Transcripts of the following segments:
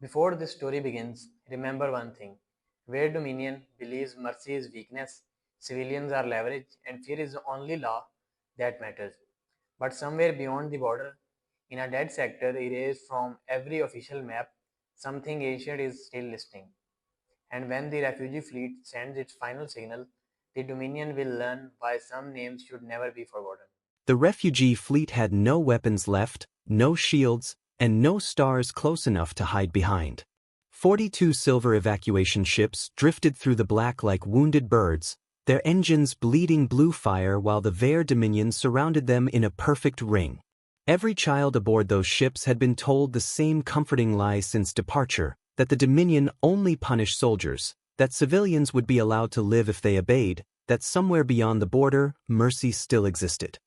Before this story begins, remember one thing. Where Dominion believes mercy is weakness, civilians are leverage, and fear is the only law that matters. But somewhere beyond the border, in a dead sector erased from every official map, something ancient is still listening. And when the refugee fleet sends its final signal, the Dominion will learn why some names should never be forgotten. The refugee fleet had no weapons left, no shields, and no stars close enough to hide behind. 42 silver evacuation ships drifted through the black like wounded birds, their engines bleeding blue fire while the Vare Dominion surrounded them in a perfect ring. Every child aboard those ships had been told the same comforting lie since departure, that the Dominion only punished soldiers, that civilians would be allowed to live if they obeyed, that somewhere beyond the border, mercy still existed.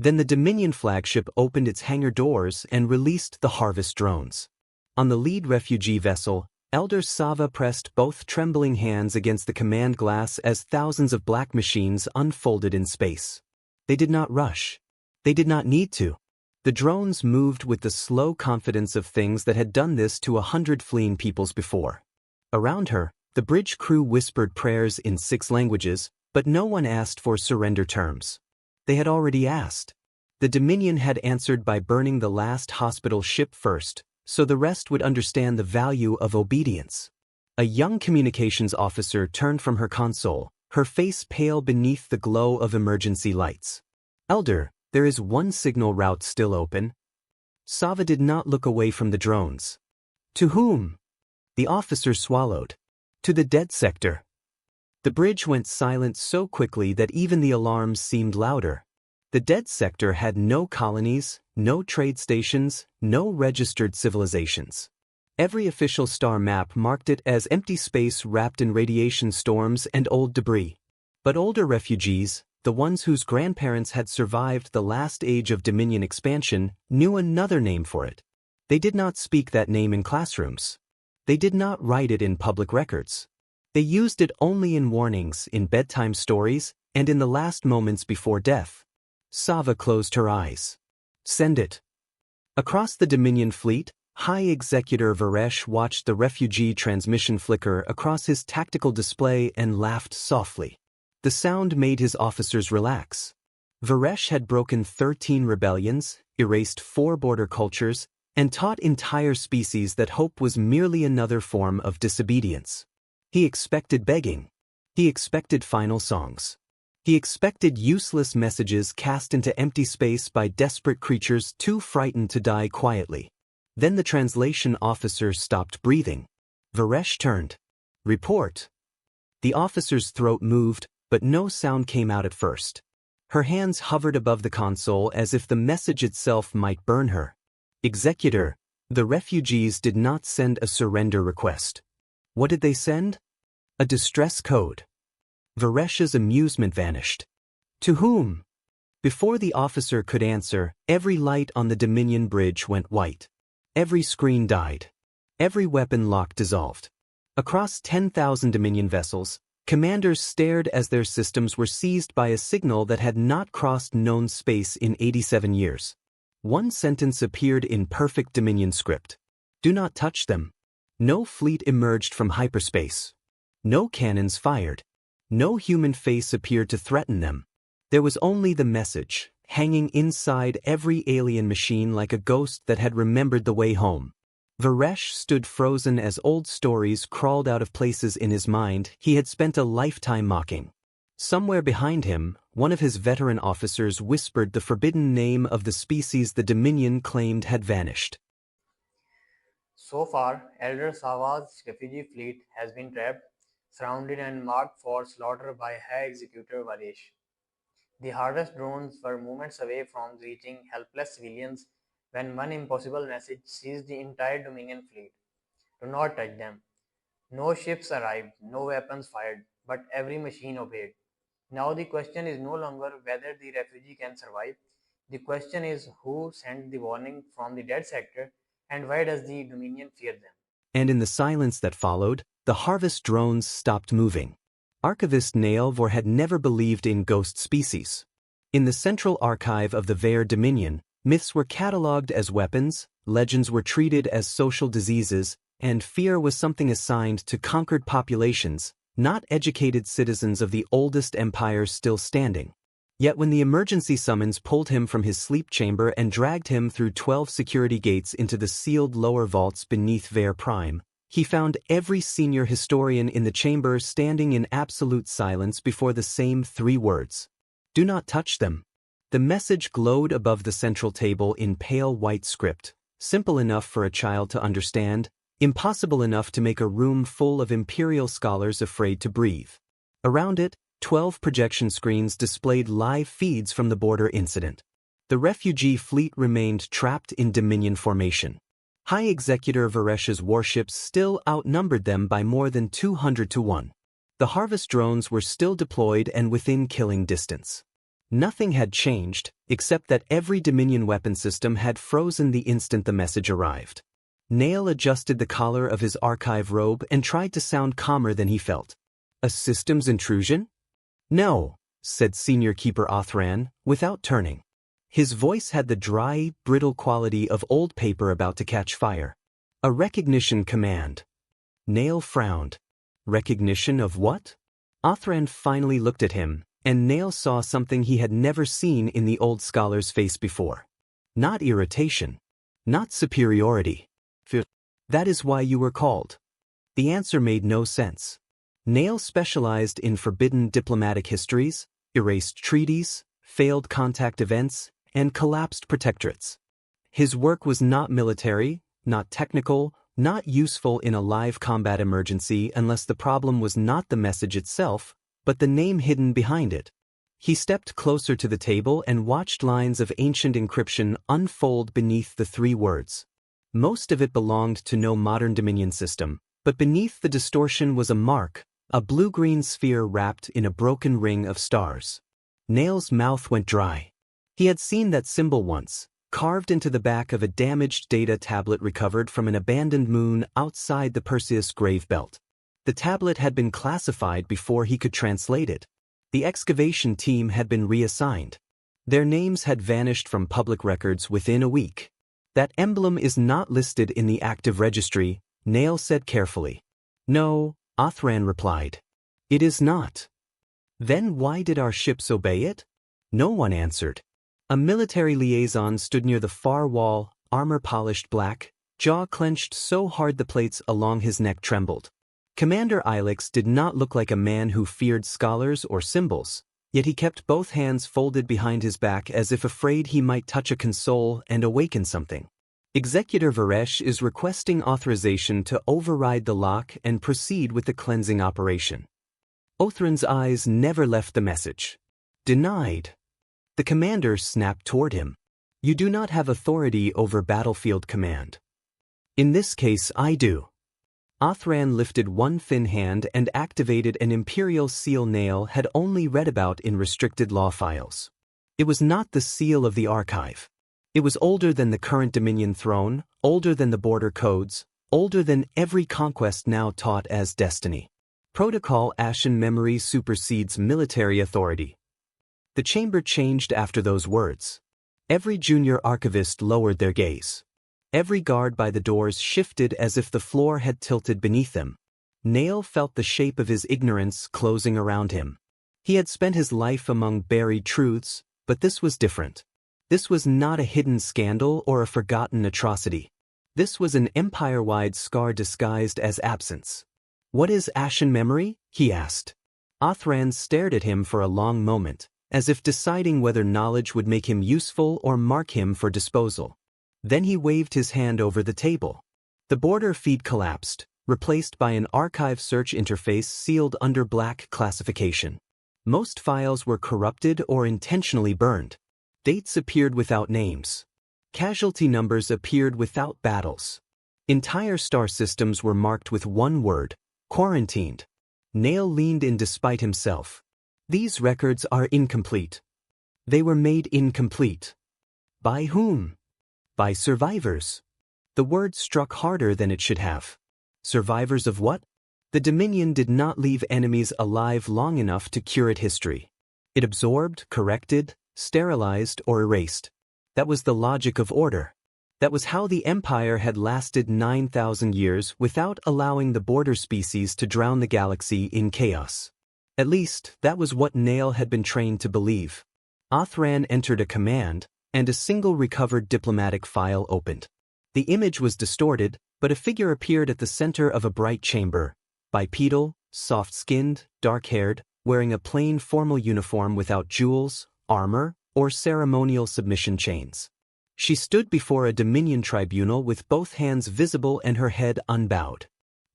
Then the Dominion flagship opened its hangar doors and released the harvest drones. On the lead refugee vessel, Elder Sava pressed both trembling hands against the command glass as thousands of black machines unfolded in space. They did not rush. They did not need to. The drones moved with the slow confidence of things that had done this to 100 fleeing peoples before. Around her, the bridge crew whispered prayers in 6 languages, but no one asked for surrender terms. They had already asked. The Dominion had answered by burning the last hospital ship first, so the rest would understand the value of obedience. A young communications officer turned from her console, her face pale beneath the glow of emergency lights. Elder, there is one signal route still open. Sava did not look away from the drones. To whom? The officer swallowed. To the dead sector. The bridge went silent so quickly that even the alarms seemed louder. The dead sector had no colonies, no trade stations, no registered civilizations. Every official star map marked it as empty space wrapped in radiation storms and old debris. But older refugees, the ones whose grandparents had survived the last age of Dominion expansion, knew another name for it. They did not speak that name in classrooms. They did not write it in public records. They used it only in warnings, in bedtime stories, and in the last moments before death. Sava closed her eyes. Send it. Across the Dominion fleet, High Executor Varesh watched the refugee transmission flicker across his tactical display and laughed softly. The sound made his officers relax. Varesh had broken 13 rebellions, erased 4 border cultures, and taught entire species that hope was merely another form of disobedience. He expected begging. He expected final songs. He expected useless messages cast into empty space by desperate creatures too frightened to die quietly. Then the translation officer stopped breathing. Varesh turned. Report. The officer's throat moved, but no sound came out at first. Her hands hovered above the console as if the message itself might burn her. Executor, the refugees did not send a surrender request. What did they send? A distress code. Varesh's amusement vanished. To whom? Before the officer could answer, every light on the Dominion bridge went white. Every screen died. Every weapon lock dissolved. Across 10,000 Dominion vessels, commanders stared as their systems were seized by a signal that had not crossed known space in 87 years. One sentence appeared in perfect Dominion script. Do not touch them. No fleet emerged from hyperspace. No cannons fired. No human face appeared to threaten them. There was only the message, hanging inside every alien machine like a ghost that had remembered the way home. Varesh stood frozen as old stories crawled out of places in his mind he had spent a lifetime mocking. Somewhere behind him, one of his veteran officers whispered the forbidden name of the species the Dominion claimed had vanished. So far, Elder Sava's refugee fleet has been trapped, surrounded and marked for slaughter by High Executor Varesh. The harvest drones were moments away from reaching helpless civilians when one impossible message seized the entire Dominion fleet. Do not touch them. No ships arrived, no weapons fired, but every machine obeyed. Now the question is no longer whether the refugee can survive. The question is who sent the warning from the dead sector and why does the Dominion fear them? And in the silence that followed, the harvest drones stopped moving. Archivist Naelvor had never believed in ghost species. In the central archive of the Vare Dominion, myths were catalogued as weapons, legends were treated as social diseases, and fear was something assigned to conquered populations, not educated citizens of the oldest empires still standing. Yet when the emergency summons pulled him from his sleep chamber and dragged him through 12 security gates into the sealed lower vaults beneath Ver Prime, he found every senior historian in the chamber standing in absolute silence before the same 3 words. Do not touch them. The message glowed above the central table in pale white script, simple enough for a child to understand, impossible enough to make a room full of imperial scholars afraid to breathe. Around it, 12 projection screens displayed live feeds from the border incident. The refugee fleet remained trapped in Dominion formation. High Executor Varesh's warships still outnumbered them by more than 200 to 1. The harvest drones were still deployed and within killing distance. Nothing had changed, except that every Dominion weapon system had frozen the instant the message arrived. Nail adjusted the collar of his archive robe and tried to sound calmer than he felt. A systems intrusion? No, said Senior Keeper Othran, without turning. His voice had the dry, brittle quality of old paper about to catch fire. A recognition command. Nail frowned. Recognition of what? Othran finally looked at him, and Nail saw something he had never seen in the old scholar's face before. Not irritation. Not superiority. Fear. That is why you were called. The answer made no sense. Nail specialized in forbidden diplomatic histories, erased treaties, failed contact events, and collapsed protectorates. His work was not military, not technical, not useful in a live combat emergency unless the problem was not the message itself, but the name hidden behind it. He stepped closer to the table and watched lines of ancient encryption unfold beneath the 3 words. Most of it belonged to no modern Dominion system, but beneath the distortion was a mark, a blue-green sphere wrapped in a broken ring of stars. Nail's mouth went dry. He had seen that symbol once, carved into the back of a damaged data tablet recovered from an abandoned moon outside the Perseus grave belt. The tablet had been classified before he could translate it. The excavation team had been reassigned. Their names had vanished from public records within a week. That emblem is not listed in the active registry, Nail said carefully. No, Othran replied. It is not. Then why did our ships obey it? No one answered. A military liaison stood near the far wall, armor polished black, jaw clenched so hard the plates along his neck trembled. Commander Elias did not look like a man who feared scholars or symbols, yet he kept both hands folded behind his back as if afraid he might touch a console and awaken something. Executor Varesh is requesting authorization to override the lock and proceed with the cleansing operation. Othran's eyes never left the message. Denied. The commander snapped toward him. You do not have authority over battlefield command. In this case, I do. Othran lifted one thin hand and activated an imperial seal Nail had only read about in restricted law files. It was not the seal of the archive. It was older than the current Dominion throne, older than the border codes, older than every conquest now taught as destiny. Protocol Ashen memory supersedes military authority. The chamber changed after those words. Every junior archivist lowered their gaze. Every guard by the doors shifted as if the floor had tilted beneath them. Nail felt the shape of his ignorance closing around him. He had spent his life among buried truths, but this was different. This was not a hidden scandal or a forgotten atrocity. This was an empire-wide scar disguised as absence. What is ashen memory? He asked. Othran stared at him for a long moment, as if deciding whether knowledge would make him useful or mark him for disposal. Then he waved his hand over the table. The border feed collapsed, replaced by an archive search interface sealed under black classification. Most files were corrupted or intentionally burned. Dates appeared without names. Casualty numbers appeared without battles. Entire star systems were marked with one word: quarantined. Nail leaned in despite himself. These records are incomplete. They were made incomplete. By whom? By survivors. The word struck harder than it should have. Survivors of what? The Dominion did not leave enemies alive long enough to curate history. It absorbed, corrected, sterilized, or erased. That was the logic of order. That was how the Empire had lasted 9,000 years without allowing the border species to drown the galaxy in chaos. At least, that was what Nale had been trained to believe. Othran entered a command, and a single recovered diplomatic file opened. The image was distorted, but a figure appeared at the center of a bright chamber, bipedal, soft-skinned, dark-haired, wearing a plain formal uniform without jewels, armor, or ceremonial submission chains. She stood before a Dominion tribunal with both hands visible and her head unbowed.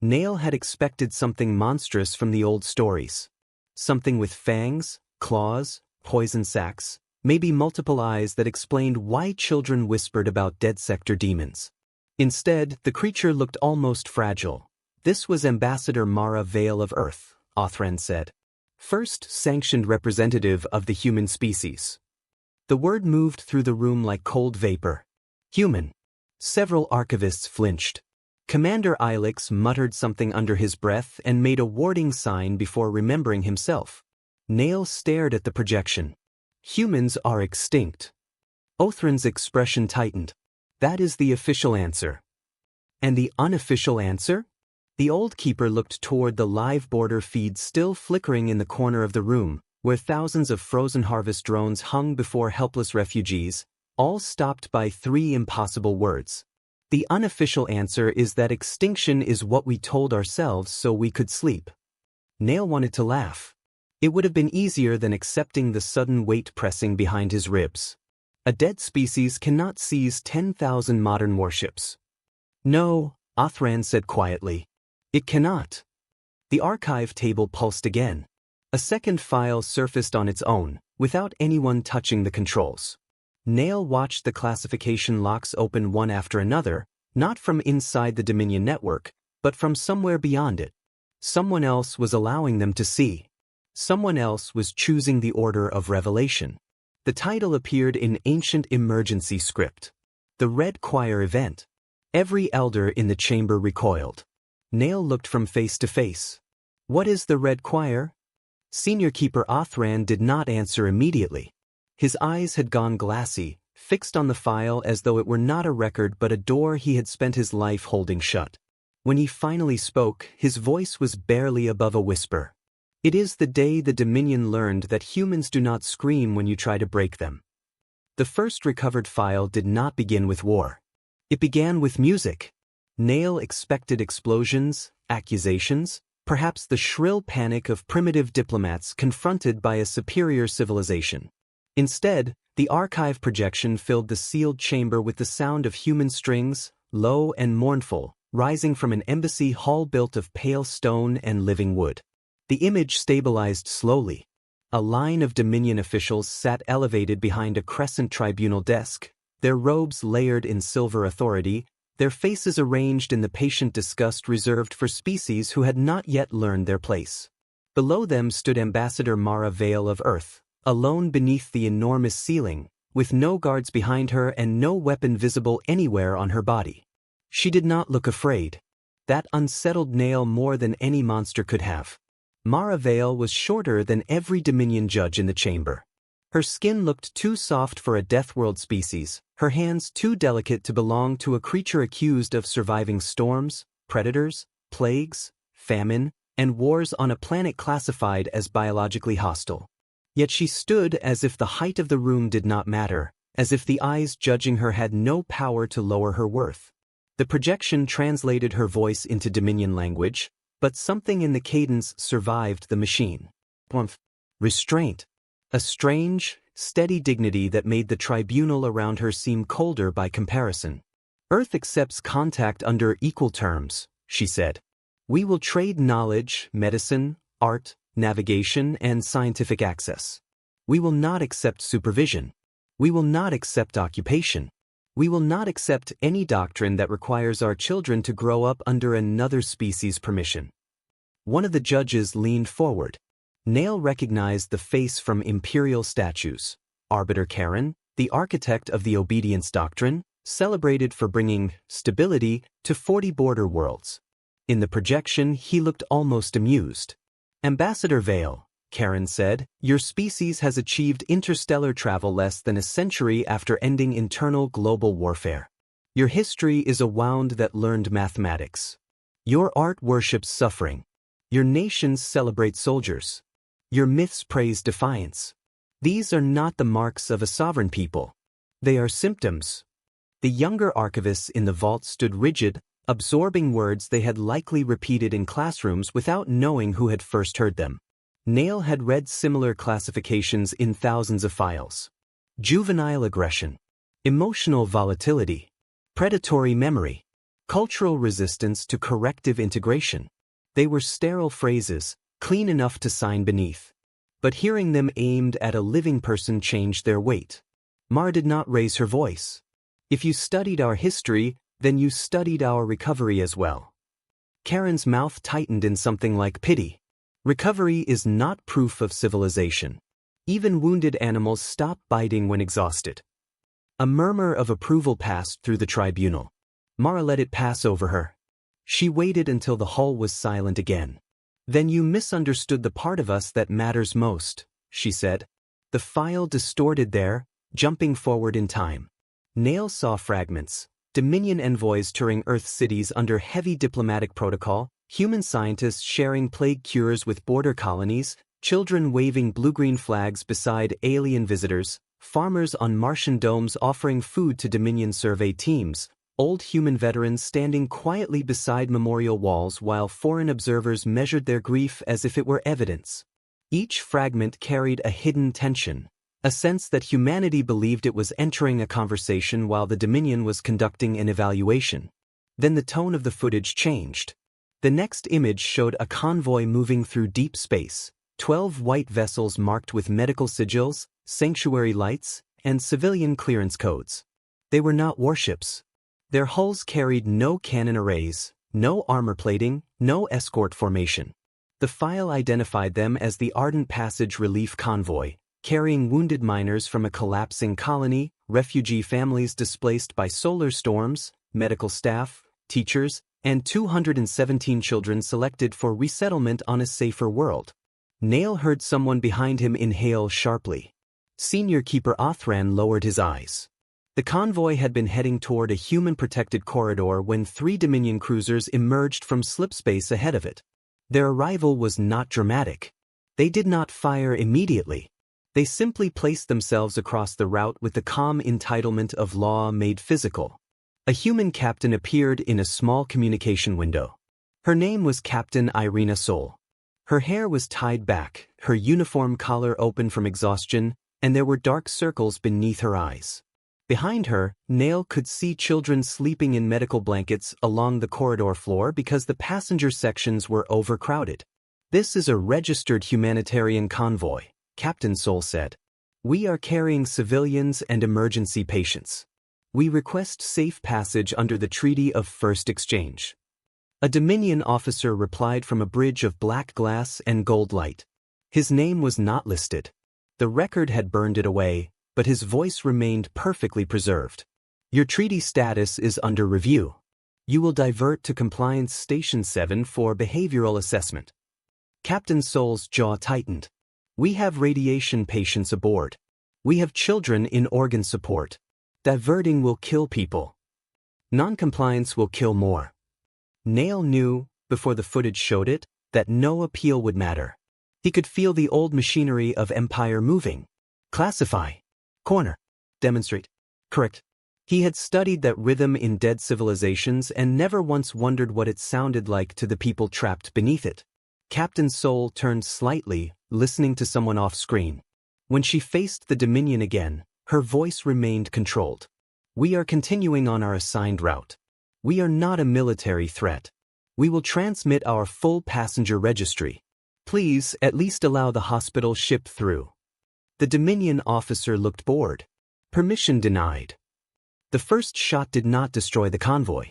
Nale had expected something monstrous from the old stories. Something with fangs, claws, poison sacs, maybe multiple eyes that explained why children whispered about dead sector demons. Instead, the creature looked almost fragile. This was Ambassador Mara Vale of Earth, Othran said. First sanctioned representative of the human species. The word moved through the room like cold vapor. Human. Several archivists flinched. Commander Elias muttered something under his breath and made a warding sign before remembering himself. Nale stared at the projection. Humans are extinct. Othran's expression tightened. That is the official answer. And the unofficial answer? The old keeper looked toward the live border feed still flickering in the corner of the room, where thousands of frozen harvest drones hung before helpless refugees, all stopped by three impossible words. The unofficial answer is that extinction is what we told ourselves so we could sleep. Nale wanted to laugh. It would have been easier than accepting the sudden weight pressing behind his ribs. A dead species cannot seize 10,000 modern warships. No, Othran said quietly. It cannot. The archive table pulsed again. A second file surfaced on its own, without anyone touching the controls. Nale watched the classification locks open one after another, not from inside the Dominion network, but from somewhere beyond it. Someone else was allowing them to see. Someone else was choosing the order of revelation. The title appeared in ancient emergency script. The Red Choir event. Every elder in the chamber recoiled. Nale looked from face to face. What is the Red Choir? Senior Keeper Othran did not answer immediately. His eyes had gone glassy, fixed on the file as though it were not a record but a door he had spent his life holding shut. When he finally spoke, his voice was barely above a whisper. It is the day the Dominion learned that humans do not scream when you try to break them. The first recovered file did not begin with war. It began with music. Nale expected explosions, accusations, perhaps the shrill panic of primitive diplomats confronted by a superior civilization. Instead, the archive projection filled the sealed chamber with the sound of human strings, low and mournful, rising from an embassy hall built of pale stone and living wood. The image stabilized slowly. A line of Dominion officials sat elevated behind a crescent tribunal desk, their robes layered in silver authority, their faces arranged in the patient disgust reserved for species who had not yet learned their place. Below them stood Ambassador Mara Vale of Earth, alone beneath the enormous ceiling, with no guards behind her and no weapon visible anywhere on her body. She did not look afraid. That unsettled Nale more than any monster could have. Mara Vale was shorter than every Dominion judge in the chamber. Her skin looked too soft for a Deathworld species, her hands too delicate to belong to a creature accused of surviving storms, predators, plagues, famine, and wars on a planet classified as biologically hostile. Yet she stood as if the height of the room did not matter, as if the eyes judging her had no power to lower her worth. The projection translated her voice into Dominion language, but something in the cadence survived the machine. Restraint. A strange, steady dignity that made the tribunal around her seem colder by comparison. Earth accepts contact under equal terms, she said. We will trade knowledge, medicine, art, navigation, and scientific access. We will not accept supervision. We will not accept occupation. We will not accept any doctrine that requires our children to grow up under another species' permission. One of the judges leaned forward. Nale recognized the face from imperial statues. Arbiter Karen, the architect of the obedience doctrine, celebrated for bringing stability to 40 border worlds. In the projection, he looked almost amused. Ambassador Vale, Karen said, your species has achieved interstellar travel less than a century after ending internal global warfare. Your history is a wound that learned mathematics. Your art worships suffering. Your nations celebrate soldiers. Your myths praise defiance. These are not the marks of a sovereign people. They are symptoms. The younger archivists in the vault stood rigid, absorbing words they had likely repeated in classrooms without knowing who had first heard them. Nail had read similar classifications in thousands of files. Juvenile aggression, emotional volatility, predatory memory, cultural resistance to corrective integration. They were sterile phrases, clean enough to sign beneath. But hearing them aimed at a living person changed their weight. Mara did not raise her voice. If you studied our history, then you studied our recovery as well. Karen's mouth tightened in something like pity. Recovery is not proof of civilization. Even wounded animals stop biting when exhausted. A murmur of approval passed through the tribunal. Mara let it pass over her. She waited until the hall was silent again. Then you misunderstood the part of us that matters most, she said. The file distorted there, jumping forward in time. Nail saw fragments. Dominion envoys touring Earth cities under heavy diplomatic protocol, human scientists sharing plague cures with border colonies, children waving blue-green flags beside alien visitors, farmers on Martian domes offering food to Dominion survey teams, old human veterans standing quietly beside memorial walls while foreign observers measured their grief as if it were evidence. Each fragment carried a hidden tension, a sense that humanity believed it was entering a conversation while the Dominion was conducting an evaluation. Then the tone of the footage changed. The next image showed a convoy moving through deep space, 12 white vessels marked with medical sigils, sanctuary lights, and civilian clearance codes. They were not warships. Their hulls carried no cannon arrays, no armor plating, no escort formation. The file identified them as the Ardent Passage Relief Convoy, carrying wounded miners from a collapsing colony, refugee families displaced by solar storms, medical staff, teachers, and 217 children selected for resettlement on a safer world. Nail heard someone behind him inhale sharply. Senior Keeper Othran lowered his eyes. The convoy had been heading toward a human-protected corridor when 3 Dominion cruisers emerged from slipspace ahead of it. Their arrival was not dramatic. They did not fire immediately. They simply placed themselves across the route with the calm entitlement of law made physical. A human captain appeared in a small communication window. Her name was Captain Irina Sol. Her hair was tied back, her uniform collar open from exhaustion, and there were dark circles beneath her eyes. Behind her, Nail could see children sleeping in medical blankets along the corridor floor because the passenger sections were overcrowded. This is a registered humanitarian convoy, Captain Sol said. We are carrying civilians and emergency patients. We request safe passage under the Treaty of First Exchange. A Dominion officer replied from a bridge of black glass and gold light. His name was not listed. The record had burned it away, but his voice remained perfectly preserved. Your treaty status is under review. You will divert to Compliance Station 7 for behavioral assessment. Captain Sol's jaw tightened. We have radiation patients aboard. We have children in organ support. Diverting will kill people. Non-compliance will kill more. Nail knew, before the footage showed it, that no appeal would matter. He could feel the old machinery of Empire moving. Classify. Corner. Demonstrate. Correct. He had studied that rhythm in dead civilizations and never once wondered what it sounded like to the people trapped beneath it. Captain Sol turned slightly, listening to someone off-screen. When she faced the Dominion again, her voice remained controlled. We are continuing on our assigned route. We are not a military threat. We will transmit our full passenger registry. Please at least allow the hospital ship through. The Dominion officer looked bored. Permission denied. The first shot did not destroy the convoy.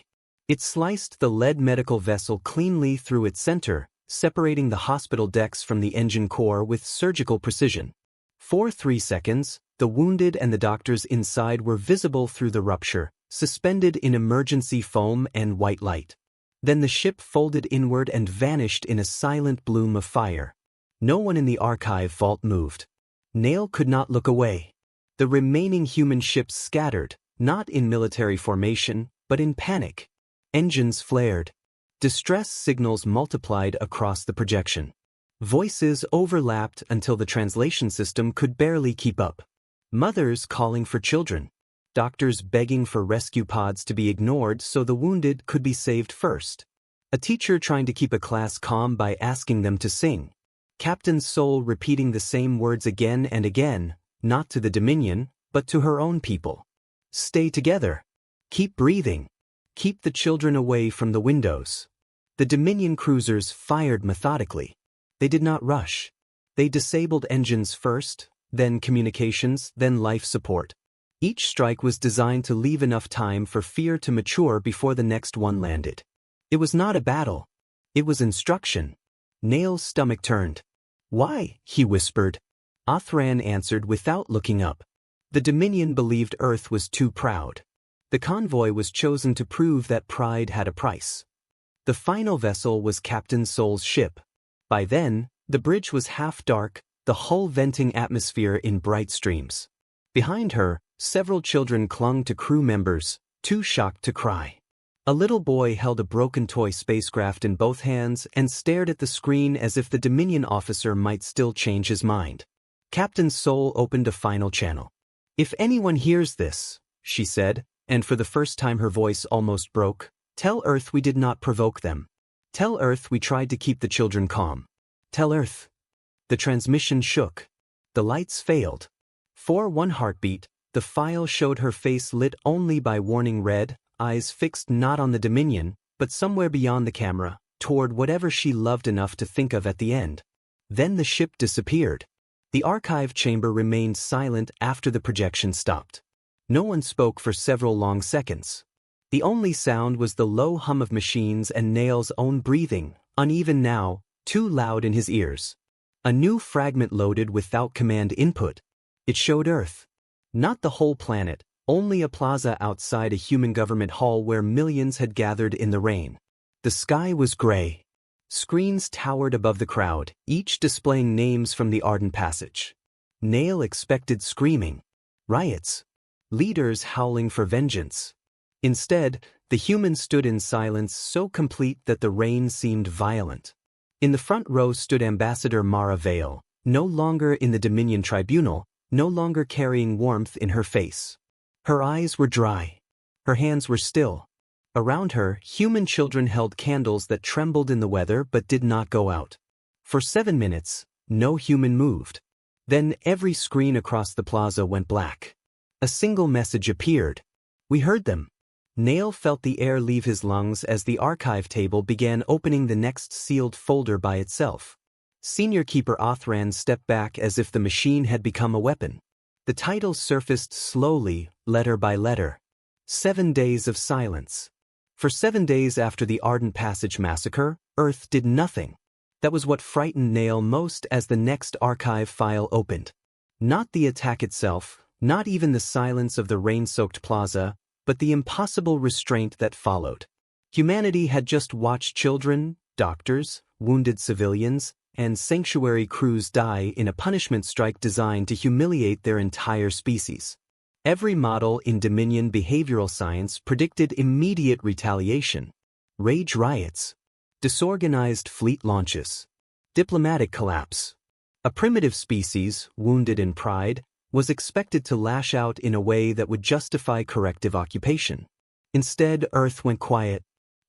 It sliced the lead medical vessel cleanly through its center, separating the hospital decks from the engine core with surgical precision. For 3 seconds, the wounded and the doctors inside were visible through the rupture, suspended in emergency foam and white light. Then the ship folded inward and vanished in a silent bloom of fire. No one in the archive vault moved. Nail could not look away. The remaining human ships scattered, not in military formation, but in panic. Engines flared. Distress signals multiplied across the projection. Voices overlapped until the translation system could barely keep up. Mothers calling for children. Doctors begging for rescue pods to be ignored so the wounded could be saved first. A teacher trying to keep a class calm by asking them to sing. Captain Soul repeating the same words again and again, not to the Dominion, but to her own people. Stay together. Keep breathing. Keep the children away from the windows. The Dominion cruisers fired methodically. They did not rush. They disabled engines first, then communications, then life support. Each strike was designed to leave enough time for fear to mature before the next one landed. It was not a battle. It was instruction. Nail's stomach turned. "Why?" he whispered. Othran answered without looking up. The Dominion believed Earth was too proud. The convoy was chosen to prove that pride had a price. The final vessel was Captain Soul's ship. By then, the bridge was half dark, the hull venting atmosphere in bright streams. Behind her, several children clung to crew members, too shocked to cry. A little boy held a broken toy spacecraft in both hands and stared at the screen as if the Dominion officer might still change his mind. Captain Soul opened a final channel. "If anyone hears this," she said, and for the first time her voice almost broke, "tell Earth we did not provoke them. Tell Earth we tried to keep the children calm. Tell Earth." The transmission shook. The lights failed. For one heartbeat, the file showed her face lit only by warning red, eyes fixed not on the Dominion, but somewhere beyond the camera, toward whatever she loved enough to think of at the end. Then the ship disappeared. The archive chamber remained silent after the projection stopped. No one spoke for several long seconds. The only sound was the low hum of machines and Nail's own breathing, uneven now, too loud in his ears. A new fragment loaded without command input. It showed Earth. Not the whole planet, only a plaza outside a human government hall where millions had gathered in the rain. The sky was gray. Screens towered above the crowd, each displaying names from the Arden Passage. Nail expected screaming. Riots. Leaders howling for vengeance. Instead, the humans stood in silence so complete that the rain seemed violent. In the front row stood Ambassador Mara Vale, no longer in the Dominion Tribunal, no longer carrying warmth in her face. Her eyes were dry. Her hands were still. Around her, human children held candles that trembled in the weather but did not go out. For 7 minutes, no human moved. Then every screen across the plaza went black. A single message appeared. "We heard them." Nail felt the air leave his lungs as the archive table began opening the next sealed folder by itself. Senior Keeper Othran stepped back as if the machine had become a weapon. The title surfaced slowly, letter by letter. 7 days of silence. For 7 days after the Arden Passage massacre, Earth did nothing. That was what frightened Nail most as the next archive file opened. Not the attack itself, not even the silence of the rain-soaked plaza, but the impossible restraint that followed. Humanity had just watched children, doctors, wounded civilians, and sanctuary crews die in a punishment strike designed to humiliate their entire species. Every model in Dominion behavioral science predicted immediate retaliation. Rage riots. Disorganized fleet launches. Diplomatic collapse. A primitive species, wounded in pride, was expected to lash out in a way that would justify corrective occupation. Instead, Earth went quiet.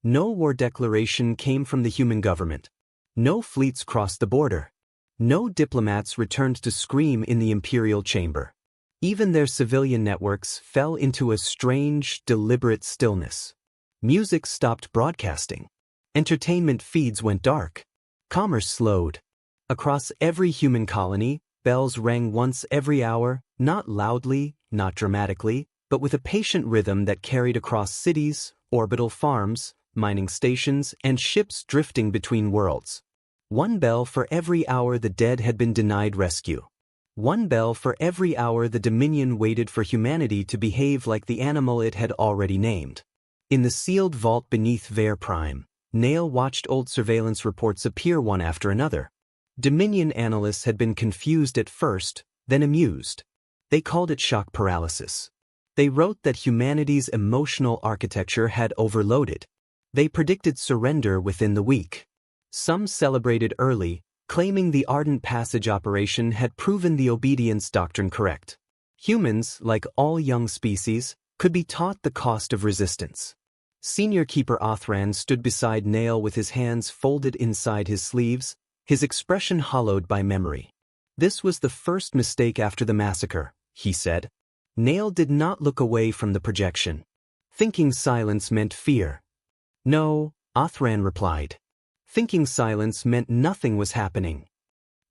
No war declaration came from the human government. No fleets crossed the border. No diplomats returned to scream in the imperial chamber. Even their civilian networks fell into a strange, deliberate stillness. Music stopped broadcasting. Entertainment feeds went dark. Commerce slowed. Across every human colony, bells rang once every hour, not loudly, not dramatically, but with a patient rhythm that carried across cities, orbital farms, mining stations, and ships drifting between worlds. One bell for every hour the dead had been denied rescue. One bell for every hour the Dominion waited for humanity to behave like the animal it had already named. In the sealed vault beneath Vare Prime, Nail watched old surveillance reports appear one after another. Dominion analysts had been confused at first, then amused. They called it shock paralysis. They wrote that humanity's emotional architecture had overloaded. They predicted surrender within the week. Some celebrated early, claiming the Ardent Passage operation had proven the obedience doctrine correct. Humans, like all young species, could be taught the cost of resistance. Senior Keeper Othran stood beside Nail with his hands folded inside his sleeves, his expression hollowed by memory. This was the first mistake after the massacre, he said. Nail did not look away from the projection. Thinking silence meant fear. No, Othran replied. Thinking silence meant nothing was happening.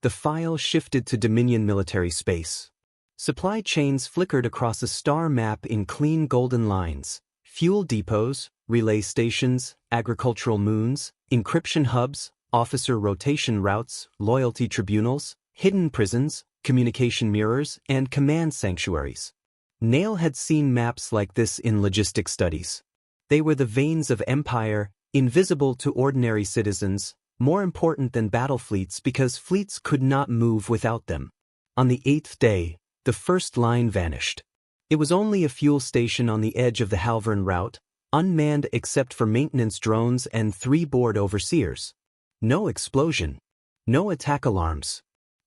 The file shifted to Dominion military space. Supply chains flickered across a star map in clean golden lines. Fuel depots, relay stations, agricultural moons, encryption hubs, officer rotation routes, loyalty tribunals, hidden prisons, communication mirrors, and command sanctuaries. Nail had seen maps like this in logistics studies. They were the veins of empire, invisible to ordinary citizens, more important than battle fleets because fleets could not move without them. On the 8th day, the first line vanished. It was only a fuel station on the edge of the Halvern route, unmanned except for maintenance drones and 3 bored overseers. No explosion. No attack alarms.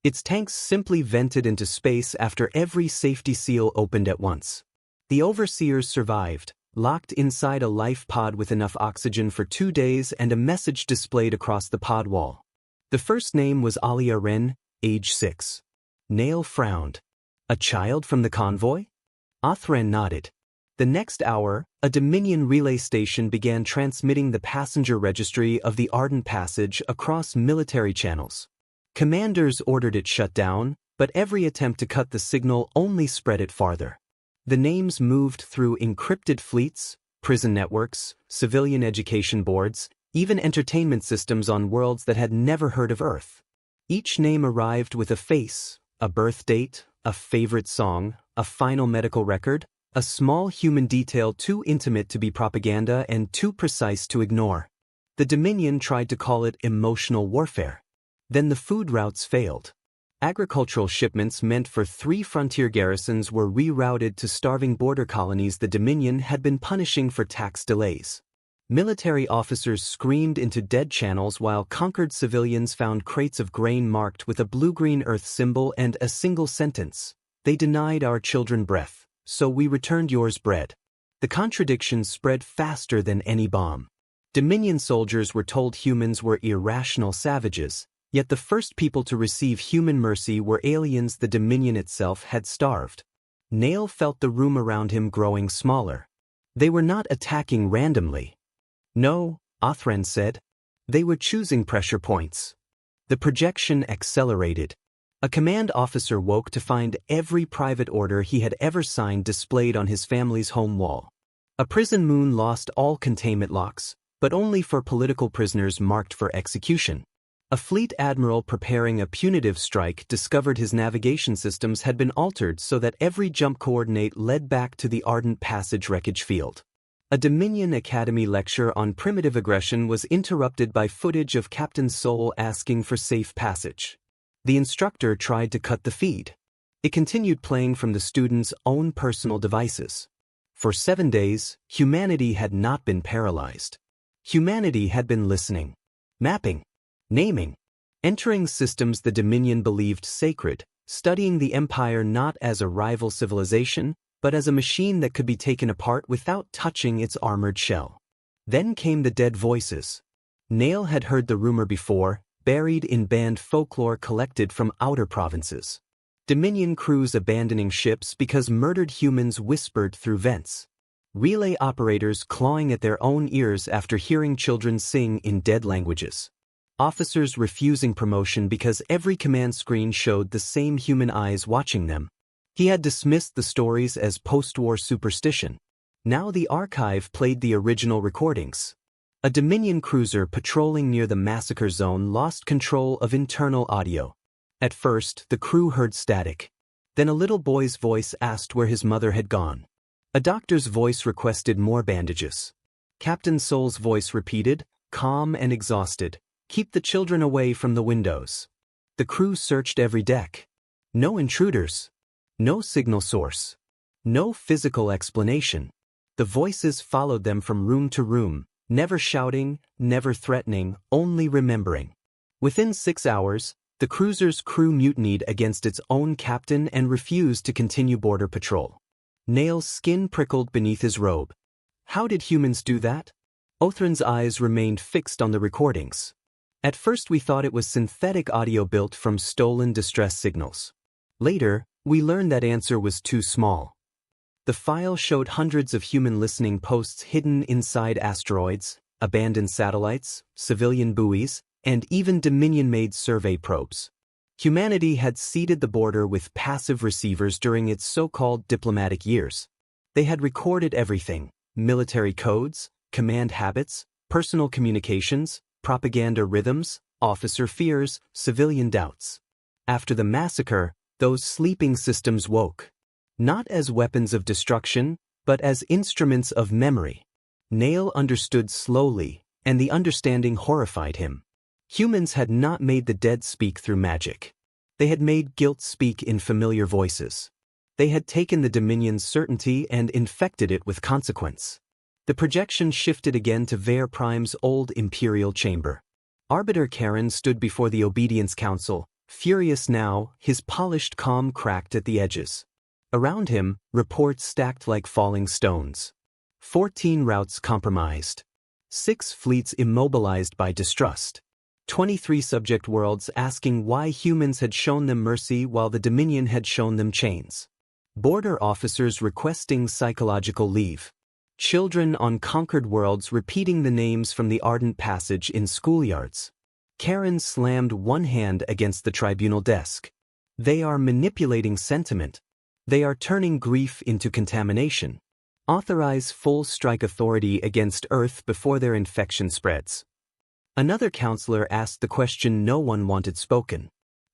Its tanks simply vented into space after every safety seal opened at once. The overseers survived, locked inside a life pod with enough oxygen for 2 days and a message displayed across the pod wall. The first name was Alia Wren, age 6. Nail frowned. A child from the convoy? Othran nodded. The next hour, a Dominion relay station began transmitting the passenger registry of the Ardent Passage across military channels. Commanders ordered it shut down, but every attempt to cut the signal only spread it farther. The names moved through encrypted fleets, prison networks, civilian education boards, even entertainment systems on worlds that had never heard of Earth. Each name arrived with a face, a birth date, a favorite song, a final medical record, a small human detail too intimate to be propaganda and too precise to ignore. The Dominion tried to call it emotional warfare. Then the food routes failed. Agricultural shipments meant for 3 frontier garrisons were rerouted to starving border colonies the Dominion had been punishing for tax delays. Military officers screamed into dead channels while Concord civilians found crates of grain marked with a blue-green earth symbol and a single sentence. They denied our children breath, so we returned yours bread. The contradiction spread faster than any bomb. Dominion soldiers were told humans were irrational savages, yet the first people to receive human mercy were aliens the Dominion itself had starved. Nail felt the room around him growing smaller. They were not attacking randomly. No, Othran said. They were choosing pressure points. The projection accelerated. A command officer woke to find every private order he had ever signed displayed on his family's home wall. A prison moon lost all containment locks, but only for political prisoners marked for execution. A fleet admiral preparing a punitive strike discovered his navigation systems had been altered so that every jump coordinate led back to the Ardent Passage wreckage field. A Dominion Academy lecture on primitive aggression was interrupted by footage of Captain Soul asking for safe passage. The instructor tried to cut the feed. It continued playing from the students' own personal devices. For 7 days, humanity had not been paralyzed. Humanity had been listening, mapping, naming, entering systems the Dominion believed sacred, studying the Empire not as a rival civilization, but as a machine that could be taken apart without touching its armored shell. Then came the dead voices. Nail had heard the rumor before, buried in banned folklore collected from outer provinces. Dominion crews abandoning ships because murdered humans whispered through vents. Relay operators clawing at their own ears after hearing children sing in dead languages. Officers refusing promotion because every command screen showed the same human eyes watching them. He had dismissed the stories as post-war superstition. Now the archive played the original recordings. A Dominion cruiser patrolling near the massacre zone lost control of internal audio. At first, the crew heard static. Then a little boy's voice asked where his mother had gone. A doctor's voice requested more bandages. Captain Soul's voice repeated, calm and exhausted, "Keep the children away from the windows." The crew searched every deck. No intruders. No signal source. No physical explanation. The voices followed them from room to room, never shouting, never threatening, only remembering. Within 6 hours, the cruiser's crew mutinied against its own captain and refused to continue border patrol. Nail's skin prickled beneath his robe. How did humans do that? Othran's eyes remained fixed on the recordings. At first we thought it was synthetic audio built from stolen distress signals. Later, we learned that answer was too small. The file showed hundreds of human listening posts hidden inside asteroids, abandoned satellites, civilian buoys, and even Dominion-made survey probes. Humanity had seeded the border with passive receivers during its so-called diplomatic years. They had recorded everything: military codes, command habits, personal communications, propaganda rhythms, officer fears, civilian doubts. After the massacre, those sleeping systems woke. Not as weapons of destruction, but as instruments of memory. Nail understood slowly, and the understanding horrified him. Humans had not made the dead speak through magic. They had made guilt speak in familiar voices. They had taken the Dominion's certainty and infected it with consequence. The projection shifted again to Vare Prime's old Imperial chamber. Arbiter Karen stood before the Obedience Council, furious now, his polished calm cracked at the edges. Around him, reports stacked like falling stones. 14 routes compromised. 6 fleets immobilized by distrust. 23 subject worlds asking why humans had shown them mercy while the Dominion had shown them chains. Border officers requesting psychological leave. Children on Concord worlds repeating the names from the Ardent Passage in schoolyards. Karen slammed one hand against the tribunal desk. They are manipulating sentiment. They are turning grief into contamination. Authorize full strike authority against Earth before their infection spreads. Another counselor asked the question no one wanted spoken.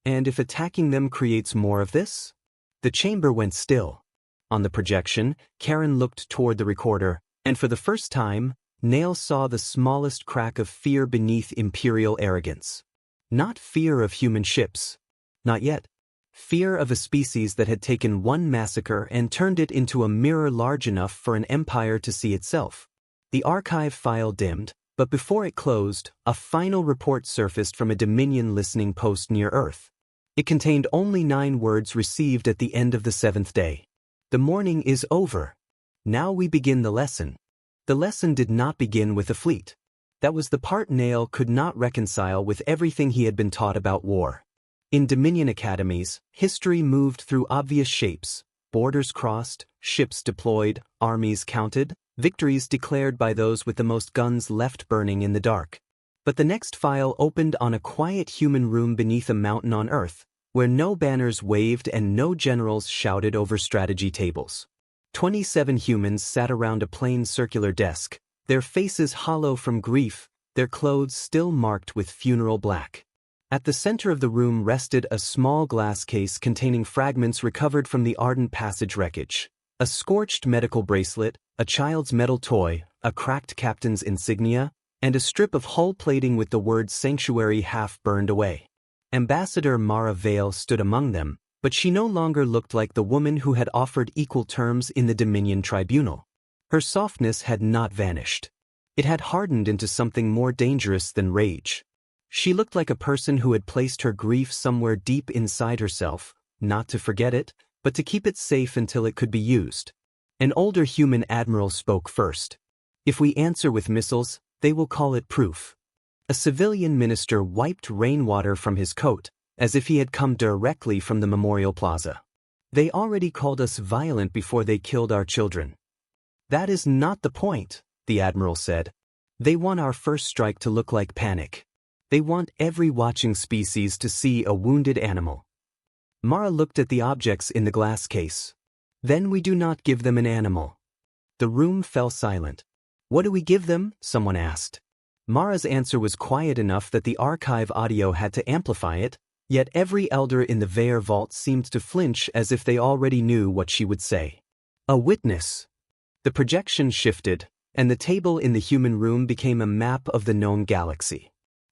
And if attacking them creates more of this? The chamber went still. On the projection, Karen looked toward the recorder, and for the first time, Nail saw the smallest crack of fear beneath Imperial arrogance. Not fear of human ships. Not yet. Fear of a species that had taken one massacre and turned it into a mirror large enough for an empire to see itself. The archive file dimmed, but before it closed, a final report surfaced from a Dominion listening post near Earth. It contained only 9 words received at the end of the 7th day. The morning is over. Now we begin the lesson. The lesson did not begin with a fleet. That was the part Nail could not reconcile with everything he had been taught about war. In Dominion academies, history moved through obvious shapes: borders crossed, ships deployed, armies counted, victories declared by those with the most guns left burning in the dark. But the next file opened on a quiet human room beneath a mountain on Earth, where no banners waved and no generals shouted over strategy tables. 27 humans sat around a plain circular desk, their faces hollow from grief, their clothes still marked with funeral black. At the center of the room rested a small glass case containing fragments recovered from the Ardent Passage wreckage. A scorched medical bracelet, a child's metal toy, a cracked captain's insignia, and a strip of hull plating with the word Sanctuary half burned away. Ambassador Mara Vale stood among them, but she no longer looked like the woman who had offered equal terms in the Dominion tribunal. Her softness had not vanished. It had hardened into something more dangerous than rage. She looked like a person who had placed her grief somewhere deep inside herself, not to forget it, but to keep it safe until it could be used. An older human admiral spoke first. If we answer with missiles, they will call it proof. A civilian minister wiped rainwater from his coat, as if he had come directly from the Memorial Plaza. They already called us violent before they killed our children. That is not the point, the admiral said. They want our first strike to look like panic. They want every watching species to see a wounded animal. Mara looked at the objects in the glass case. Then we do not give them an animal. The room fell silent. What do we give them? Someone asked. Mara's answer was quiet enough that the archive audio had to amplify it, yet every elder in the Vare vault seemed to flinch as if they already knew what she would say. A witness. The projection shifted, and the table in the human room became a map of the known galaxy.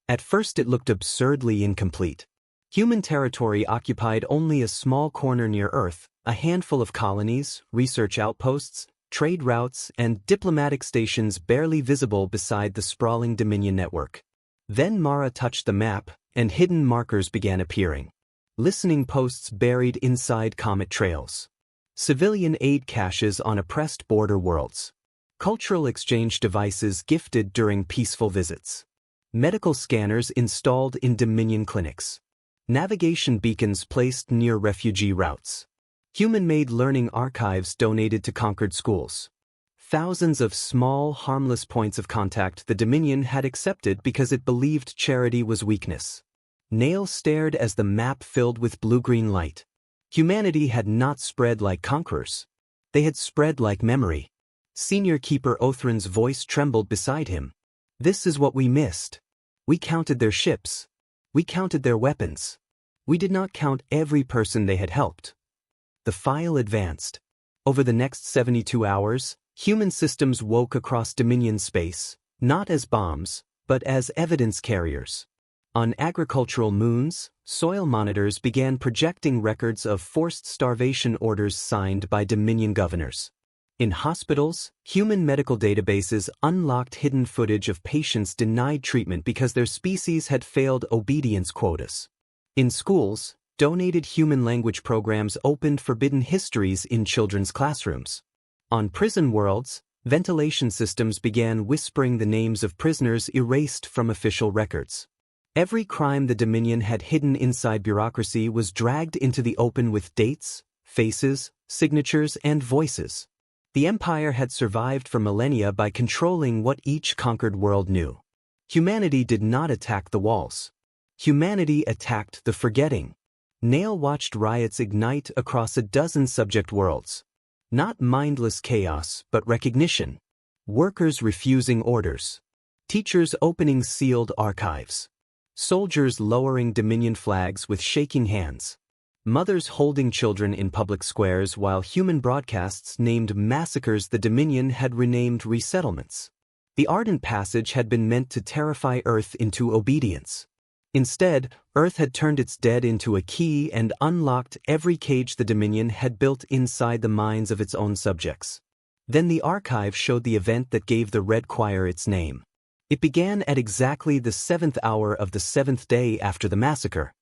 At first it looked absurdly incomplete. Human territory occupied only a small corner near Earth, A handful of colonies, research outposts, trade routes, and diplomatic stations barely visible beside the sprawling Dominion network. Then Mara touched the map, and hidden markers began appearing. Listening posts buried inside comet trails. Civilian aid caches on oppressed border worlds. Cultural exchange devices gifted during peaceful visits. Medical scanners installed in Dominion clinics. Navigation beacons placed near refugee routes. Human-made learning archives donated to Concord schools. Thousands of small, harmless points of contact the Dominion had accepted because it believed charity was weakness. Nail stared as the map filled with blue-green light. Humanity had not spread like conquerors. They had spread like memory. Senior Keeper Othran's voice trembled beside him. This is what we missed. We counted their ships. We counted their weapons. We did not count every person they had helped. The file advanced. Over the next 72 hours, human systems woke across Dominion space, not as bombs, but as evidence carriers. On agricultural moons, soil monitors began projecting records of forced starvation orders signed by Dominion governors. In hospitals, human medical databases unlocked hidden footage of patients denied treatment because their species had failed obedience quotas. In schools, donated human language programs opened forbidden histories in children's classrooms. On prison worlds, ventilation systems began whispering the names of prisoners erased from official records. Every crime the Dominion had hidden inside bureaucracy was dragged into the open with dates, faces, signatures, and voices. The Empire had survived for millennia by controlling what each conquered world knew. Humanity did not attack the walls. Humanity attacked the forgetting. Nail watched riots ignite across a dozen subject worlds. Not mindless chaos, but recognition. Workers refusing orders. Teachers opening sealed archives. Soldiers lowering Dominion flags with shaking hands. Mothers holding children in public squares while human broadcasts named massacres the Dominion had renamed resettlements. The Ardent Passage had been meant to terrify Earth into obedience. Instead, Earth had turned its dead into a key and unlocked every cage the Dominion had built inside the minds of its own subjects. Then the archive showed the event that gave the Red Choir its name. It began at exactly the 7th hour of the 7th day after the massacre.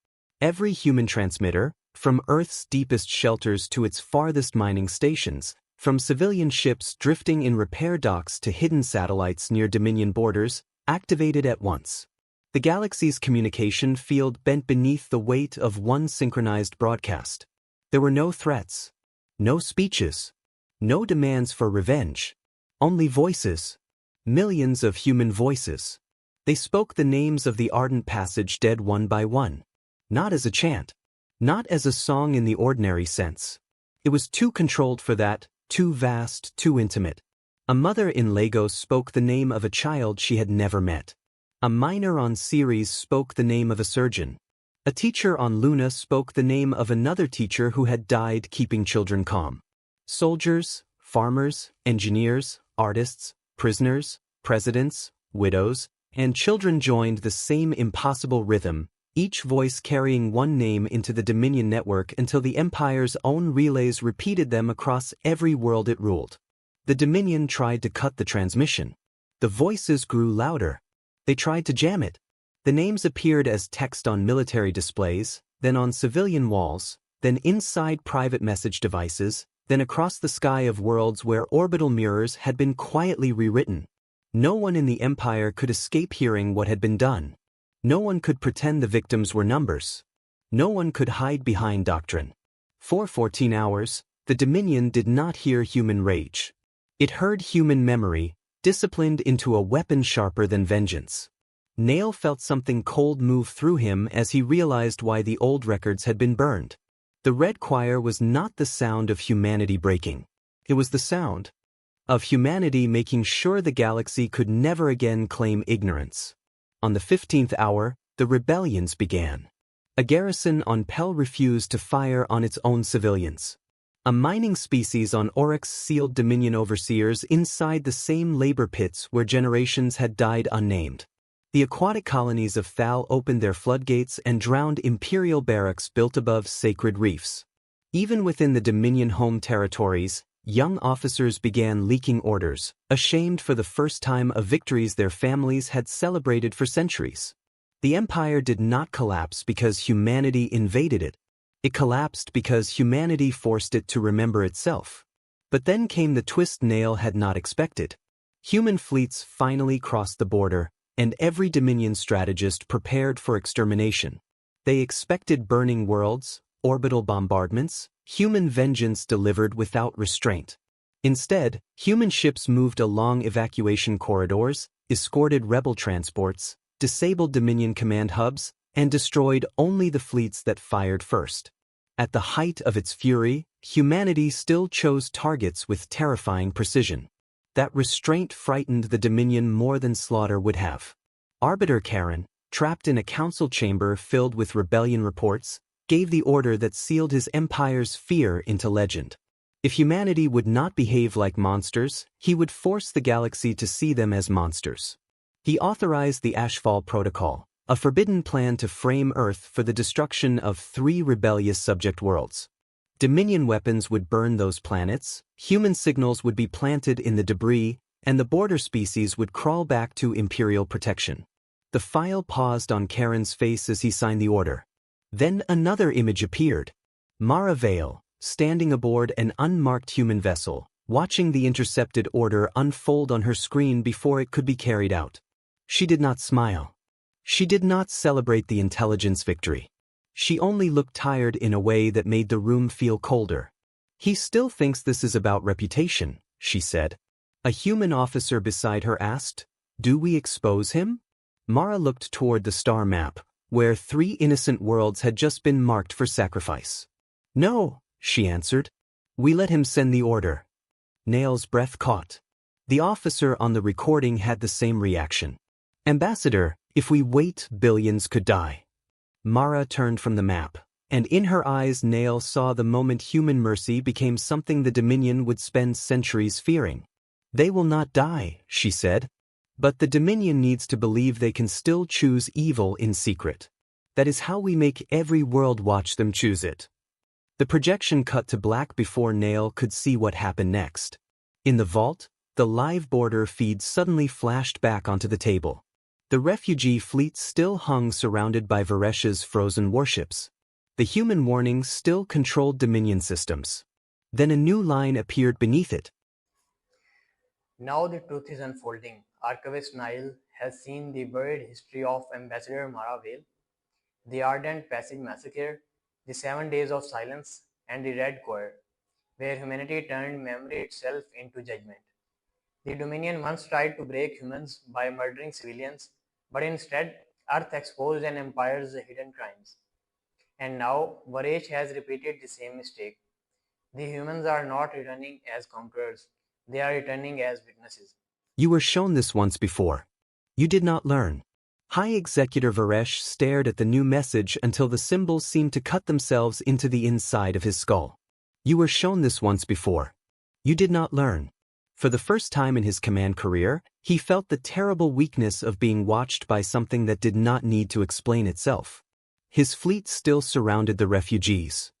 Every human transmitter, from Earth's deepest shelters to its farthest mining stations, from civilian ships drifting in repair docks to hidden satellites near Dominion borders, activated at once. The galaxy's communication field bent beneath the weight of one synchronized broadcast. There were no threats, no speeches, no demands for revenge, only voices. Millions of human voices. They spoke the names of the Ardent Passage dead one by one. Not as a chant. Not as a song in the ordinary sense. It was too controlled for that, too vast, too intimate. A mother in Lagos spoke the name of a child she had never met. A miner on Ceres spoke the name of a surgeon. A teacher on Luna spoke the name of another teacher who had died keeping children calm. Soldiers, farmers, engineers, artists, prisoners, presidents, widows, and children joined the same impossible rhythm, each voice carrying one name into the Dominion network until the Empire's own relays repeated them across every world it ruled. The Dominion tried to cut the transmission. The voices grew louder. They tried to jam it. The names appeared as text on military displays, then on civilian walls, then inside private message devices, then across the sky of worlds where orbital mirrors had been quietly rewritten. No one in the Empire could escape hearing what had been done. No one could pretend the victims were numbers. No one could hide behind doctrine. For 14 hours, the Dominion did not hear human rage. It heard human memory, disciplined into a weapon sharper than vengeance. Nail felt something cold move through him as he realized why the old records had been burned. The Red Choir was not the sound of humanity breaking. It was the sound of humanity making sure the galaxy could never again claim ignorance. On the 15th hour, the rebellions began. A garrison on Pell refused to fire on its own civilians. A mining species on Oryx sealed Dominion overseers inside the same labor pits where generations had died unnamed. The aquatic colonies of Thal opened their floodgates and drowned imperial barracks built above sacred reefs. Even within the Dominion home territories, young officers began leaking orders, ashamed for the first time of victories their families had celebrated for centuries. The Empire did not collapse because humanity invaded it. It collapsed because humanity forced it to remember itself. But then came the twist Nail had not expected. Human fleets finally crossed the border, and every Dominion strategist prepared for extermination. They expected burning worlds, orbital bombardments, human vengeance delivered without restraint. Instead, human ships moved along evacuation corridors, escorted rebel transports, disabled Dominion command hubs, and destroyed only the fleets that fired first. At the height of its fury, humanity still chose targets with terrifying precision. That restraint frightened the Dominion more than slaughter would have. Arbiter Karen, trapped in a council chamber filled with rebellion reports, gave the order that sealed his empire's fear into legend. If humanity would not behave like monsters, he would force the galaxy to see them as monsters. He authorized the Ashfall Protocol, a forbidden plan to frame Earth for the destruction of 3 rebellious subject worlds. Dominion weapons would burn those planets, human signals would be planted in the debris, and the border species would crawl back to Imperial protection. The file paused on Karen's face as he signed the order. Then another image appeared. Mara Vale, standing aboard an unmarked human vessel, watching the intercepted order unfold on her screen before it could be carried out. She did not smile. She did not celebrate the intelligence victory. She only looked tired in a way that made the room feel colder. He still thinks this is about reputation, she said. A human officer beside her asked, "Do we expose him?" Mara looked toward the star map, where 3 innocent worlds had just been marked for sacrifice. "No," she answered. "We let him send the order." Nail's breath caught. The officer on the recording had the same reaction. "Ambassador, if we wait, billions could die." Mara turned from the map, and in her eyes Nail saw the moment human mercy became something the Dominion would spend centuries fearing. "They will not die," she said. "But the Dominion needs to believe they can still choose evil in secret. That is how we make every world watch them choose it." The projection cut to black before Nail could see what happened next. In the vault, the live border feed suddenly flashed back onto the table. The refugee fleet still hung surrounded by Varesh's frozen warships. The human warnings still controlled Dominion systems. Then a new line appeared beneath it. Now the truth is unfolding. Archivist Nile has seen the buried history of Ambassador Mara Vale, the Ardent Passage Massacre, the 7 Days of Silence, and the Red Choir, where humanity turned memory itself into judgment. The Dominion once tried to break humans by murdering civilians, but instead, Earth exposed an empire's hidden crimes. And now, Varesh has repeated the same mistake. The humans are not returning as conquerors, they are returning as witnesses. "You were shown this once before. You did not learn." High Executor Varesh stared at the new message until the symbols seemed to cut themselves into the inside of his skull. "You were shown this once before. You did not learn." For the first time in his command career, he felt the terrible weakness of being watched by something that did not need to explain itself. His fleet still surrounded the refugees.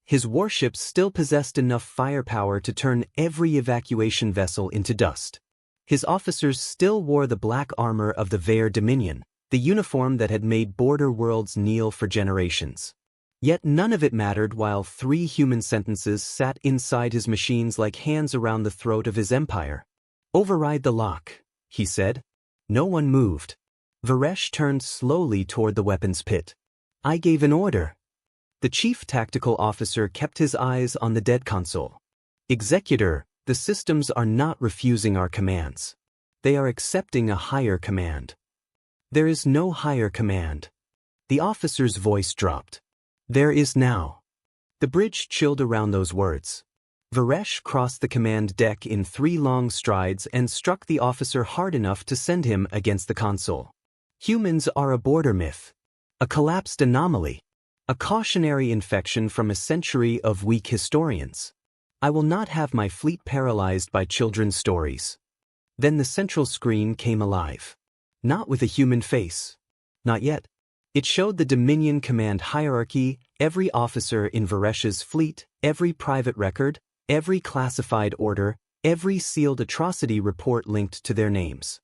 His warships still possessed enough firepower to turn every evacuation vessel into dust. His officers still wore the black armor of the Vare Dominion, the uniform that had made border worlds kneel for generations. Yet none of it mattered while 3 human sentences sat inside his machines like hands around the throat of his empire. "Override the lock," he said. No one moved. Varesh turned slowly toward the weapons pit. "I gave an order." The chief tactical officer kept his eyes on the dead console. "Executor, the systems are not refusing our commands. They are accepting a higher command." "There is no higher command." The officer's voice dropped. "There is now." The bridge chilled around those words. Varesh crossed the command deck in 3 long strides and struck the officer hard enough to send him against the console. "Humans are a border myth. A collapsed anomaly. A cautionary infection from a century of weak historians. I will not have my fleet paralyzed by children's stories." Then the central screen came alive. Not with a human face. Not yet. It showed the Dominion command hierarchy, every officer in Varesh's fleet, every private record, every classified order, every sealed atrocity report linked to their names.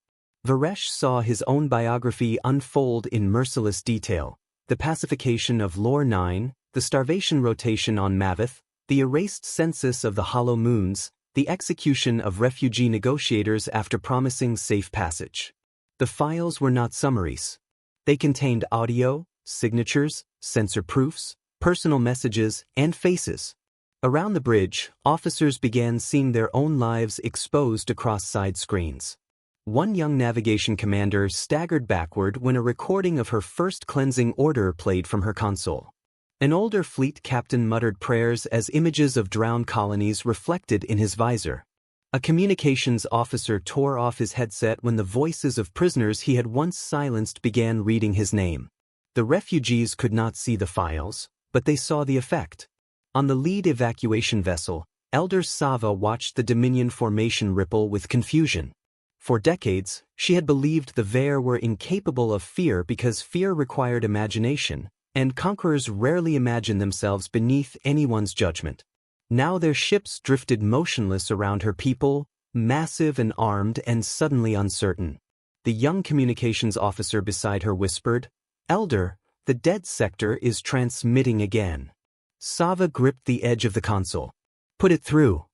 Varesh saw his own biography unfold in merciless detail: the pacification of Lore 9, the starvation rotation on Maveth, the erased census of the Hollow Moons, the execution of refugee negotiators after promising safe passage. The files were not summaries. They contained audio, signatures, censor proofs, personal messages, and faces. Around the bridge, officers began seeing their own lives exposed across side screens. One young navigation commander staggered backward when a recording of her first cleansing order played from her console. An older fleet captain muttered prayers as images of drowned colonies reflected in his visor. A communications officer tore off his headset when the voices of prisoners he had once silenced began reading his name. The refugees could not see the files, but they saw the effect. On the lead evacuation vessel, Elder Sava watched the Dominion formation ripple with confusion. For decades, she had believed the Vare were incapable of fear because fear required imagination, and conquerors rarely imagine themselves beneath anyone's judgment. Now their ships drifted motionless around her people, massive and armed and suddenly uncertain. The young communications officer beside her whispered, "Elder, the dead sector is transmitting again." Sava gripped the edge of the console. "Put it through."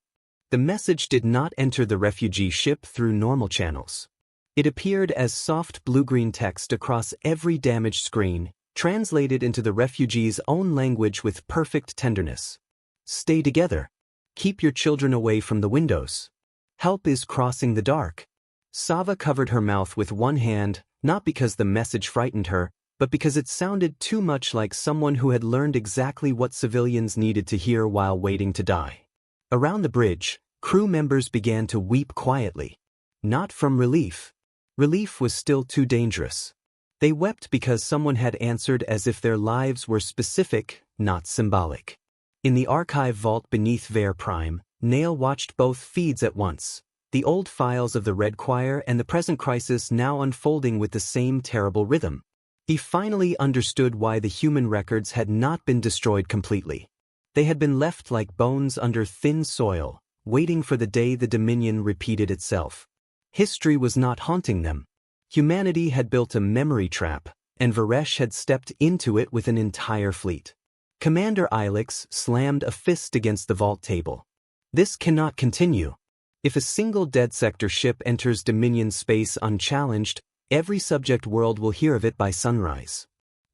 The message did not enter the refugee ship through normal channels. It appeared as soft blue-green text across every damaged screen, translated into the refugees' own language with perfect tenderness. "Stay together. Keep your children away from the windows. Help is crossing the dark." Sava covered her mouth with one hand, not because the message frightened her, but because it sounded too much like someone who had learned exactly what civilians needed to hear while waiting to die. Around the bridge, crew members began to weep quietly. Not from relief. Relief was still too dangerous. They wept because someone had answered as if their lives were specific, not symbolic. In the archive vault beneath Vare Prime, Nail watched both feeds at once, the old files of the Red Choir and the present crisis now unfolding with the same terrible rhythm. He finally understood why the human records had not been destroyed completely. They had been left like bones under thin soil, waiting for the day the Dominion repeated itself. History was not haunting them. Humanity had built a memory trap, and Varesh had stepped into it with an entire fleet. Commander Elias slammed a fist against the vault table. "This cannot continue. If a single dead sector ship enters Dominion space unchallenged, every subject world will hear of it by sunrise.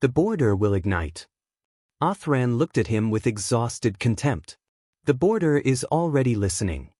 The border will ignite." Othran looked at him with exhausted contempt. "The border is already listening."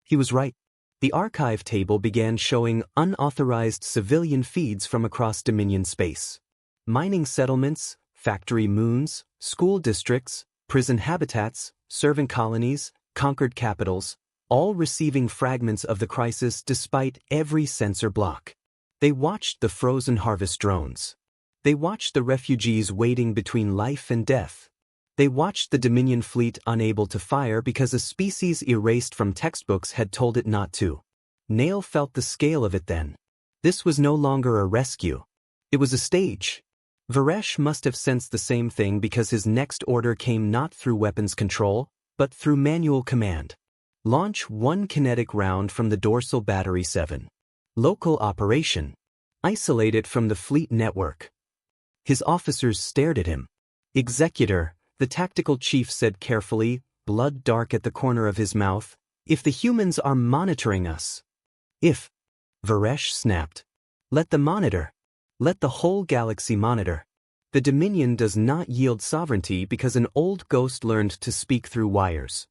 He was right. The archive table began showing unauthorized civilian feeds from across Dominion space. Mining settlements, factory moons, school districts, prison habitats, servant colonies, conquered capitals, all receiving fragments of the crisis despite every sensor block. They watched the frozen harvest drones. They watched the refugees waiting between life and death. They watched the Dominion fleet unable to fire because a species erased from textbooks had told it not to. Nail felt the scale of it then. This was no longer a rescue. It was a stage. Varesh must have sensed the same thing because his next order came not through weapons control, but through manual command. "Launch one kinetic round from the dorsal battery 7. Local operation. Isolate it from the fleet network." His officers stared at him. "Executor," the tactical chief said carefully, blood dark at the corner of his mouth, "if the humans are monitoring us." "If," Varesh snapped. "Let them monitor. Let the whole galaxy monitor. The Dominion does not yield sovereignty because an old ghost learned to speak through wires."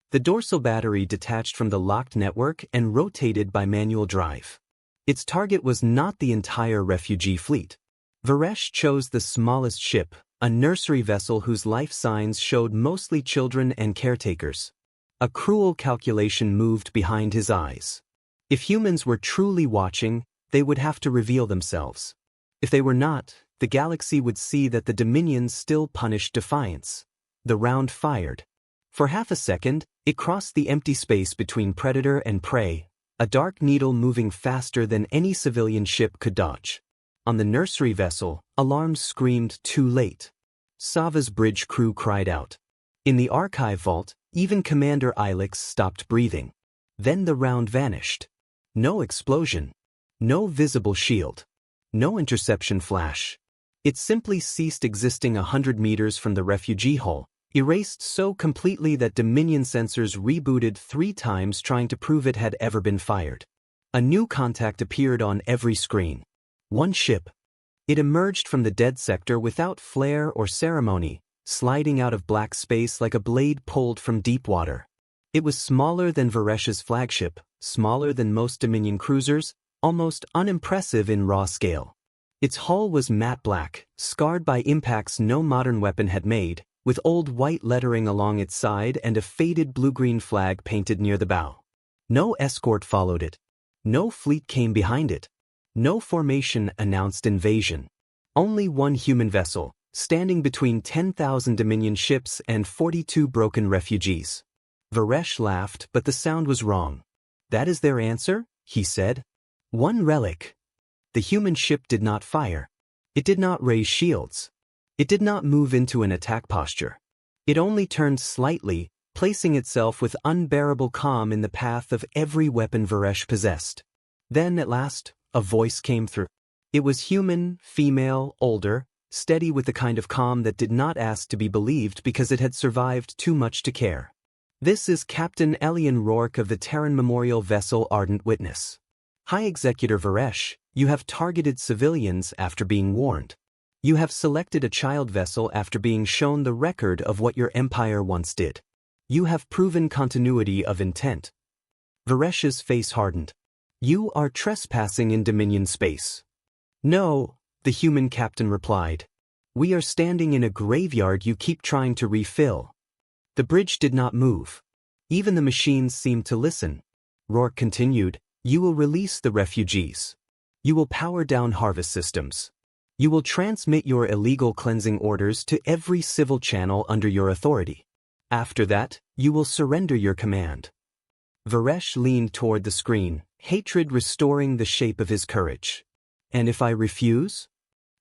The dorsal battery detached from the locked network and rotated by manual drive. Its target was not the entire refugee fleet. Varesh chose the smallest ship, a nursery vessel whose life signs showed mostly children and caretakers. A cruel calculation moved behind his eyes. If humans were truly watching, they would have to reveal themselves. If they were not, the galaxy would see that the Dominion still punished defiance. The round fired. For half a second, it crossed the empty space between predator and prey, a dark needle moving faster than any civilian ship could dodge. On the nursery vessel, alarms screamed too late. Sava's bridge crew cried out. In the archive vault, even Commander Elias stopped breathing. Then the round vanished. No explosion. No visible shield. No interception flash. It simply ceased existing 100 meters from the refugee hull, erased so completely that Dominion sensors rebooted 3 times trying to prove it had ever been fired. A new contact appeared on every screen. One ship. It emerged from the dead sector without flair or ceremony, sliding out of black space like a blade pulled from deep water. It was smaller than Varesh's flagship, smaller than most Dominion cruisers, almost unimpressive in raw scale. Its hull was matte black, scarred by impacts no modern weapon had made, with old white lettering along its side and a faded blue-green flag painted near the bow. No escort followed it. No fleet came behind it. No formation announced invasion. Only one human vessel, standing between 10,000 Dominion ships and 42 broken refugees. Varesh laughed, but the sound was wrong. "That is their answer?" he said. "One relic." The human ship did not fire. It did not raise shields. It did not move into an attack posture. It only turned slightly, placing itself with unbearable calm in the path of every weapon Varesh possessed. Then, at last, a voice came through. It was human, female, older, steady with the kind of calm that did not ask to be believed because it had survived too much to care. "This is Captain Elian Rourke of the Terran Memorial Vessel Ardent Witness. High Executor Varesh, you have targeted civilians after being warned. You have selected a child vessel after being shown the record of what your empire once did. You have proven continuity of intent." Varesh's face hardened. "You are trespassing in Dominion space." "No," the human captain replied. "We are standing in a graveyard you keep trying to refill." The bridge did not move. Even the machines seemed to listen. Rourke continued, "You will release the refugees. You will power down harvest systems. You will transmit your illegal cleansing orders to every civil channel under your authority. After that, you will surrender your command." Varesh leaned toward the screen, hatred restoring the shape of his courage. "And if I refuse?"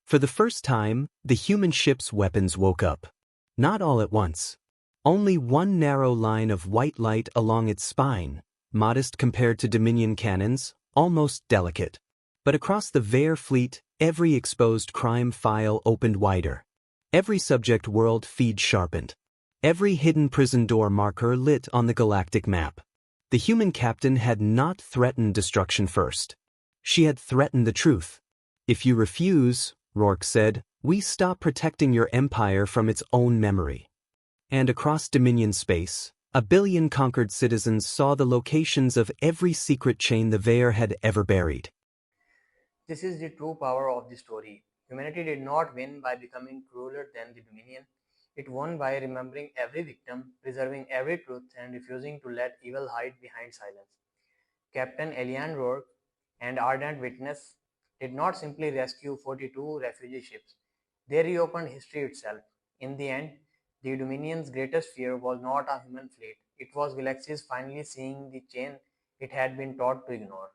For the first time, the human ship's weapons woke up. Not all at once. Only one narrow line of white light along its spine, modest compared to Dominion cannons, almost delicate. But across the Vare fleet, every exposed crime file opened wider. Every subject world feed sharpened. Every hidden prison door marker lit on the galactic map. The human captain had not threatened destruction first. She had threatened the truth. "If you refuse," Rourke said, "we stop protecting your empire from its own memory." And across Dominion space, 1 billion Concord citizens saw the locations of every secret chain the Vare had ever buried. This is the true power of the story. Humanity did not win by becoming crueler than the Dominion. It won by remembering every victim, preserving every truth, and refusing to let evil hide behind silence. Captain Elian Rourke and Ardent Witness did not simply rescue 42 refugee ships, they reopened history itself. In the end, the Dominion's greatest fear was not a human fleet, it was galaxies finally seeing the chain it had been taught to ignore.